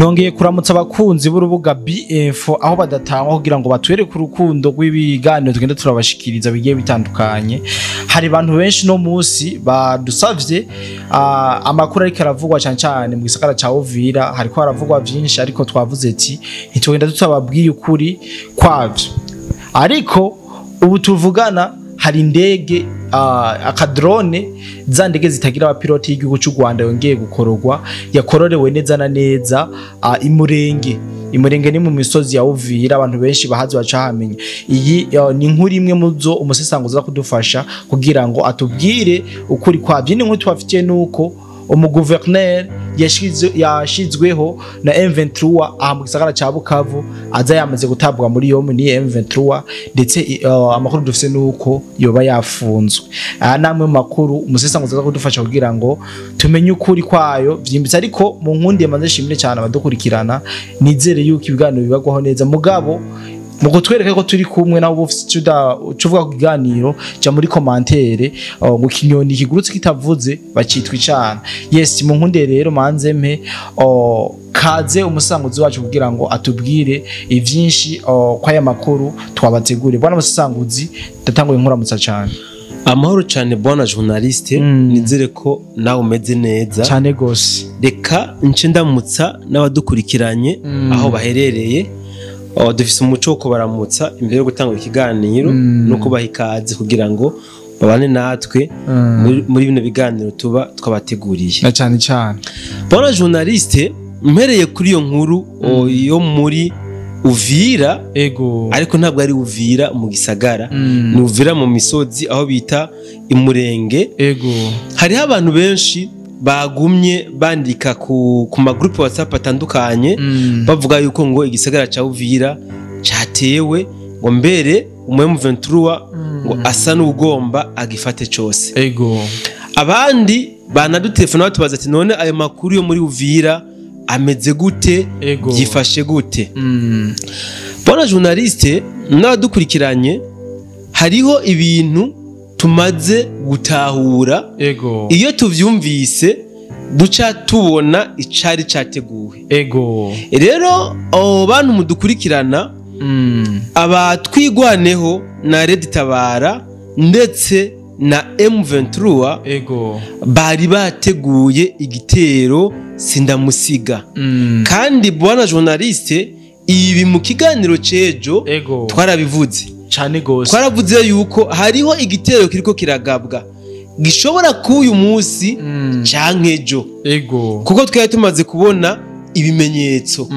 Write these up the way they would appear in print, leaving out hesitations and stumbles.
nongeye kuramutsa abakunzi b'urubuga BF aho badatangwa kugira ngo batwereke urukundo rw'ibiganiro tugenda turabashikiriza bigiye bitandukanye. Hari abantu benshi no musi badusavye amakuru ariko aravugwa cyane mu gisagara ca Uvira, hariko haravugwa byinshi ariko twavuze ati ntitugenda tutababwiye ukuri kwavyo. Ariko ubu tuvugana hari indege akadrone za ndege zitagira abapiloti y'igihugu cy'u Rwanda yongeye gukororwa, yakororewe neza na neza imurenge ni mu misozi ya Uvira, abantu benshi bahazi bacahamenya. Iyi ni inkuru imwe muzo umusesanguza kudufasha kugira ngo atubwire ukuri kwavyo. Ni inkuru twafitiye nuko umuguverneur yashizweho na M23 aha mu gisagara ca Bukavu aza yamaze gutabwa muri yomwe ni M23, ndetse amakuru dufise nuko yoba yafunzwe. Namwe makuru umusesanguza kudufasha kugira ngo tumenye ukuri kwayo vyimbitse. Ariko mu nkundi yamaze shimire cyane abadukurikirana, nizere yuko ibiganiro bibagwaho neza. Mugabo mugo twereke ko turi kumwe nabo uvuga ku kiganiro cya muri commentaire ngo kinyoni kigurutse kitavuze bacitwa icana. Yes, mu nkunde rero manze mpe kaze umusanguzi wacu kugira ngo atubwire ivyinshi kwaya makuru twabategure. Bwana umusanguzi, ndatanguye nkuramutsa cyane. Amahoro cyane bwana journaliste, nizere ko nawe umeze neza cyane gose. Reka nce ndamutsa n'abadukurikiranye aho baherereye. Dufise umuco wo kubaramutsa imbere yo gutanga ikiganiro no kubaha ikaze kugira ngo babane natwe muri bino biganiro tuba twabateguriye na cyane. Bwana journaliste, mpereye kuri iyo nkuru yo muri Uvira, ariko ntabwo ari Uvira mu gisagara, ni Uvira mu misozi aho bita imurenge. Hariho abantu benshi bagumye bandika ku magroupe WhatsApp atandukanye bavuga yuko ngo igisagara ca Uvira cyatewe, ngo mbere M23 ngo asa n'ugomba agifate cyose. Abandi banadutelefona batubaza ati none ayo makuru yo muri Uvira ameze gute, byifashe gute? Bona journaliste n'abadukurikiranye, hariho ibintu tumaze gutahura. Iyo tuvyumvise duca tubona icari categuwe. Rero bantu mudukurikirana, abatwigwaneho na Red Tabara ndetse na M23 bari bateguye igitero sindamusiga. Kandi bwana journaliste, ibi mu kiganiro cejo twarabivuze cyane gose. Twaravuze yuko hariho igitero kiriko kiragabwa gishobora kuyu munsi canke ejo, kuko twari tumaze kubona ibimenyetso.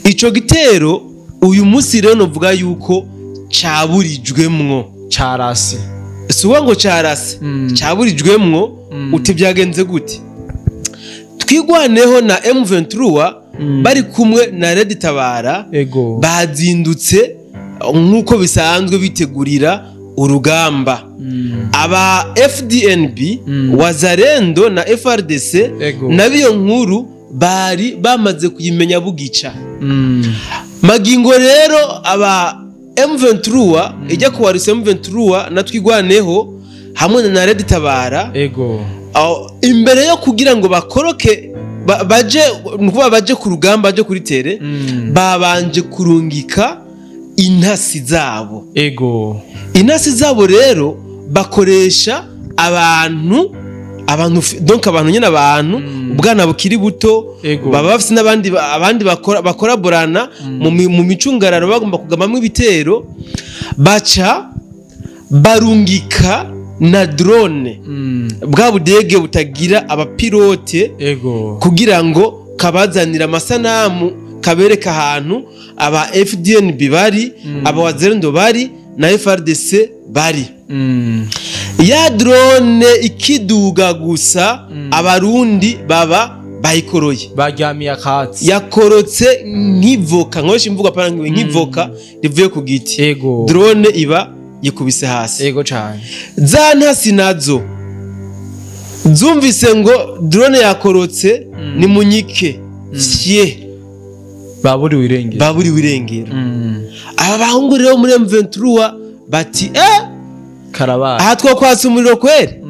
Ico gitero uyu munsi rero novuga yuko caburijwemwo, carase. Suwa ngo carase, caburijwemwo. Uti byagenze gute? Twigwaneho na M23 bari kumwe na Red Tabara bazindutse nkuko bisanzwe bitegurira urugamba. Aba FDNB, Wazalendo na FRDC nabiyo nkuru bari bamaze kuyimenya bugica. Magingo rero aba M23 ijya kuwarisa M23 na twigwaneho hamwe na Red Tabara imbere yo kugira ngo bakoroke baje ku rugamba, baje kuri tere, babanje kurungika intasi zabo. Intasi zabo rero bakoresha abantu donc abantu nyene, abantu ubwana bukiri buto, baba bafite abandi bakora borana mu micungararo, bagomba kugamamwe ibitero, baca barungika na drone, bwa budege butagira abapilote, kugira ngo kabazanira amasanamu kabereka ahantu aba FDNB bari, aba Wazalendo bari na FRDC bari. Ya drone ikiduga gusa, abarundi baba bayikoroye, baryamiye akatsi, yakorotse nk'ivoka, nkosha imvuga pana nk'ivoka rivuye ku giti. Drone iba yikubise hasi. Cyane. Za ntasi nazo zumvise ngo drone yakorotse, ni munyike baburi wirengero. Aba bahungu rero muri M23 bati karabaye, aha twakwatsa umuriro kwere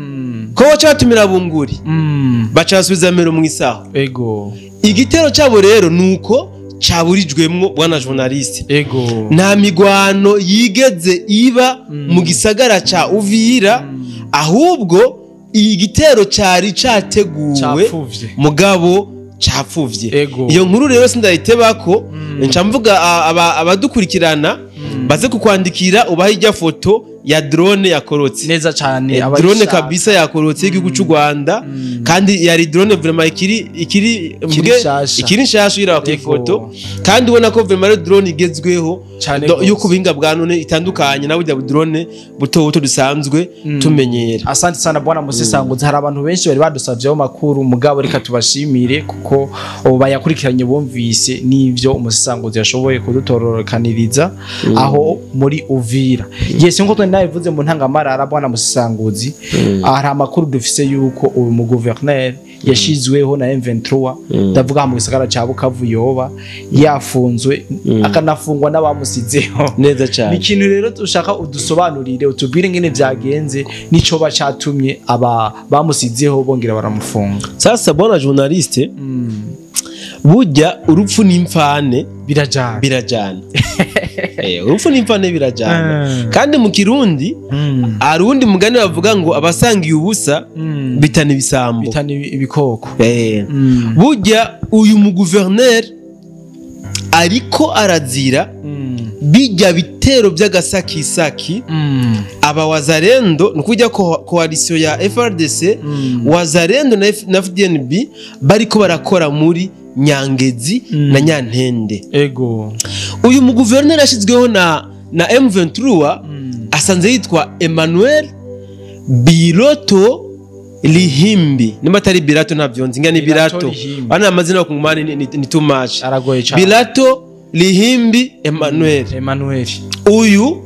ko bacatumira bunguri, bacasubiza mero mu isaho. igitero cyabo rero nuko cyaburijwemwo bwana journaliste ego nta migwano yigeze iba mu gisagara ca Uvira ahubwo igitero cyari categuwe mugabo capfuvye iyo nkuru rero sindayitebako nca mvuga abadukurikirana baze kukwandikira ubaha ijya foto ya drone yakorotse neza cyane drone kabisa yakorotse y'igihugu cy'u Rwanda kandi yari drone vraiment ikiri nshasha ira ku foto kandi ubona ko vraiment drone igezweho yo kubinga bwa none itandukanye nawe drone buto dusanzwe tumenyera. Asante sana bwana Musesanguzi, hari abantu benshi bari badusavyeho makuru mugabo reka tubashimire kuko bayakurikiranye bumvise n'ivyo Umusesanguzi yashoboye kudutororokaniriza aho muri Uvira. Yes ngo nabivuze mu ntangamarara bwana Musesanguzi, hari amakuru dufise yuko uyu mu gouverneur yashizweho na M23 ndavuga mu gisagara ca Bukavu yoba yafunzwe akanafungwa n'abamusizeho neza cyane. Ni ikintu rero dushaka udusobanurire utubwire ngene vyagenze nico bacatumye aba bamusizeho bongera baramufunga. Sasa bwana journaliste burya urupfu n'imfane birajana urupfu n'imfane birajana kandi mu Kirundi arundi mugani bavuga ngo abasangiye ubusa bitana ibisambo bitana ibikoko. burya uyu mu gouverneur ariko arazira bijya bitero by'agasakisaki aba wazarendo nukujya coalition ya FRDC wazarendo na FDNB bariko barakora muri Nyangezi na Nyantende. Ego uyu mu gouverneur ashizweho na M23 asanze yitwa Emmanuel Biloto Lihimbi nimba atari Bilato ntabyo nzinga ni Bilato bana amazina y'akungumani ni too much aragoye cyane. Bilato Lihimbi Emmanuel uyu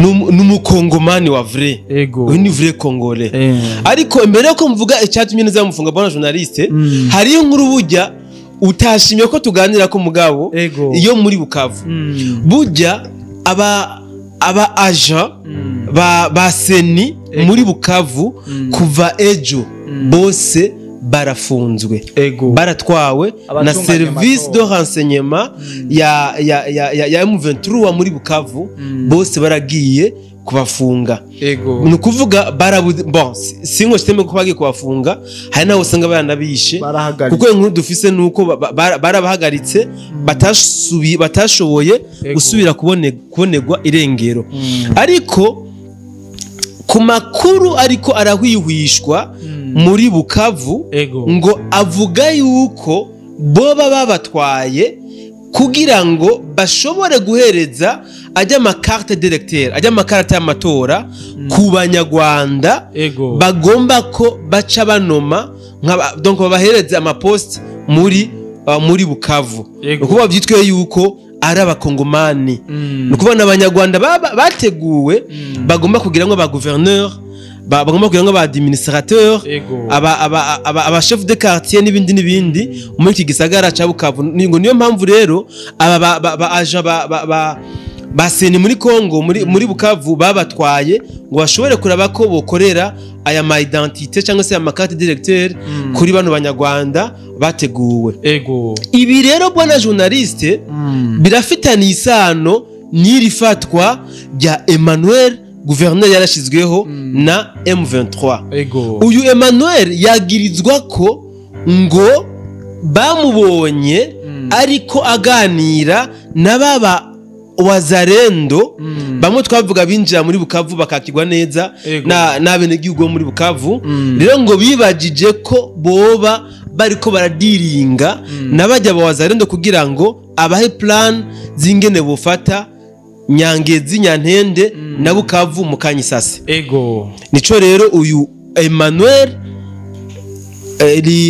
numu kongomani wa vrai uyu ni vrai congolais ariko mbere ko mvuga icyatumye neza mufunga bwana journaliste hari inkuru burya utashimye ko tuganira ko mugabo iyo muri Bukavu burya aba agent ba seni muri Bukavu kuva ejo bose barafunzwe baratwawe na service de renseignement ya M23 muri Bukavu bose baragiye kubafunga. Nukuvuga bon singo systeme ko bagiye kubafunga hari naho usanga baranabishe kuko inkuru dufise nuko barabahagaritse batashoboye gusubira kubonegwa irengero ariko ku makuru ariko arahwihwishwa muri Bukavu ngo avuga yuko boba babatwaye kugira ngo bashobore guhereza ajya amakarte d'électeur ajya amakarata y'amatora ku banyarwanda bagomba ko baca banoma donc babahereze amaposte muri Bukavu uko bavyitwe yuko ari abakongomani nukubona abanyarwanda bateguwe bagomba kugira ngo ba gouverneur bagomba kugira ngo ba administrateur aba chef de quartier n'ibindi muri iki gisagara ca Bukavu ngo niyo mpamvu rero aba agent baseni muri Kongo muri Bukavu babatwaye ngo bashobore kuraba ko bokorera aya ma identité cyangwa se ama carte d'électeur kuri bano banyarwanda bateguwe. Ibi rero bwana journaliste birafitanye isano n'iri fatwa rya Emmanuel gouverneur yarashizweho na M23. Uyu Emmanuel yagirizwa ko ngo bamubonye ariko aganira n'ababa wazarendo bamwe twavuga binjira muri Bukavu bakakirwa neza n'abenegihugu muri Bukavu rero ngo bibajije ko boba bariko baradiringa n'abajya bawazarendo kugira ngo abahe plan zingene bufata Nyangezi Nyantende na Bukavu mu Kanyisase. Nico rero uyu Emmanuel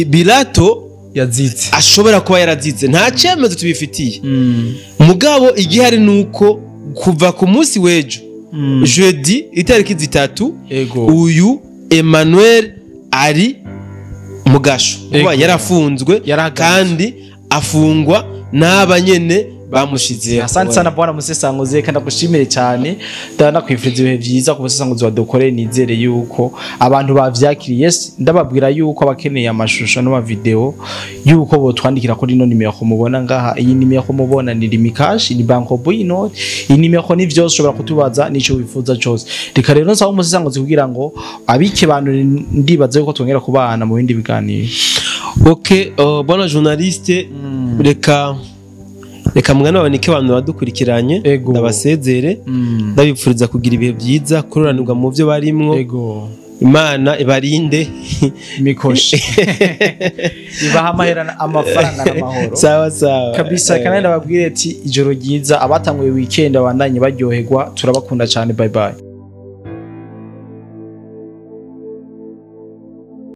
Bilato yazitse ashobora kuba yarazize nta cyemezo tubifitiye mugabo igihari nuko kuva ku munsi w'ejo jeudi itariki 3 uyu Emmanuel ari mugasho kuba yarafunzwe kandi afungwa n'abanyene bamushize. Asante sana bwana Musesanguzi, kandi ndagushimire cyane ndanakwifuriza ibihe byiza ku Musesanguzi wadukoreye. Nizere yuko abantu bavyakiriye, ndababwira yuko abakeneye amashusho no video yuko bo twandikira kuri no nimero ko mubona ngaha. Iyi nimero ko mubona ni Limikash, ni Banco Boyno. Iyi nimero ni vyose ushobora kutubaza nico wifuza cyose. Reka rero nsaba Musesanguzi kugira ngo abike bantu, ndibaza yuko twongera kubana mu bindi biganiro. Okay, bwana journaliste, reka mwana abanike abantu badukurikiranye, ndabasezere ndabipfuriza kugira ibihe byiza, kuroranirwa mu byo barimwo. Imana ibarinde mikoshi ibaha amahera amafaranga n'amahoro. Sawa sawa kabisa. Kandi ndababwire ati ijoro ryiza, abatanguye weekend abandanye baryoherwa, turabakunda cyane. Bye bye.